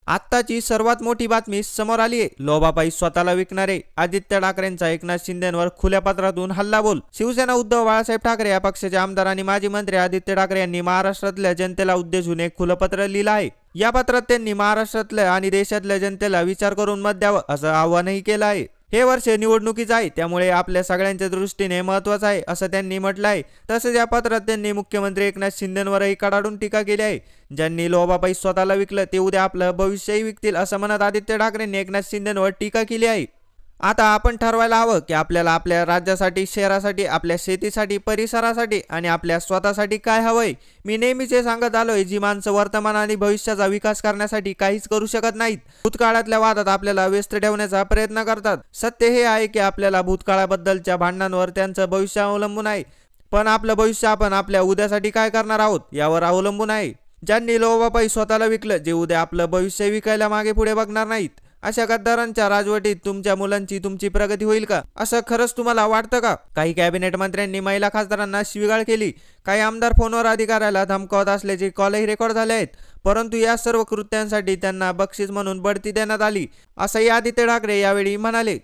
आत्ताची सर्वात मोठी बातमी समोर आली आहे। लोभापायी स्वतःला विकणारे आदित्य ठाकरेंचा एकनाथ शिंदेंवर खुल्या पत्रातून हल्लाबोल। शिवसेना उद्धव बाळासाहेब ठाकरे या पक्षाचे आमदार आणि माजी मंत्री आदित्य ठाकरे यांनी महाराष्ट्रातल्या जनतेला उद्देशून एक खुलं पत्र लिहिलं आहे। या पत्रात त्यांनी महाराष्ट्रातल्या आणि देशातल्या जनतेला विचार करून मत द्यावं असं आवाहनही केलं आहे। हे वर्ष निवडणुकीचं आहे, त्यामुळे आपल्या सगळ्यांच्या दृष्टीने महत्त्वाचं आहे असं त्यांनी म्हटलं आहे। तसेच या पत्रात त्यांनी मुख्यमंत्री एकनाथ शिंदेंवरही कडाडून टीका केली आहे। ज्यांनी लोभापायी स्वतःला विकलं ते उद्या आपलं भविष्यही विकतील असं म्हणत आदित्य ठाकरेंनी एकनाथ शिंदेंवर टीका केली आहे। आता आपण ठरवायला हवं की आपल्याला आपल्या राज्यासाठी, शहरासाठी, आपल्या शेतीसाठी, परिसरासाठी आणि आपल्या स्वतःसाठी काय हवंय। मी नेहमीच हे सांगत आलोय, जी माणसं वर्तमान आणि भविष्याचा विकास करण्यासाठी काहीच करू शकत नाहीत, भूतकाळातल्या वादात आपल्याला व्यस्त ठेवण्याचा प्रयत्न करतात। सत्य हे आहे की आपल्याला भूतकाळाबद्दलच्या भांडणांवर त्यांचं भविष्य अवलंबून आहे, पण आपलं भविष्य आपण आपल्या उद्यासाठी काय करणार आहोत यावर अवलंबून आहे। ज्यांनी लोभापायी स्वतःला विकलं, जे उद्या आपलं भविष्य विकायला मागे पुढे बघणार नाहीत, अशा गद्दारांच्या राजवटीत तुमच्या मुलांची तुमची प्रगती होईल का? असं खरंच तुम्हाला वाटतं का? काही कॅबिनेट मंत्र्यांनी महिला खासदारांना शिवीगाळ केली, काही आमदार फोनवर अधिकाऱ्याला धमकावत असल्याचे कॉलही रेकॉर्ड झाले आहेत, परंतु या सर्व कृत्यांसाठी त्यांना बक्षीस म्हणून बढती देण्यात आली असंही आदित्य ठाकरे यावेळी म्हणाले।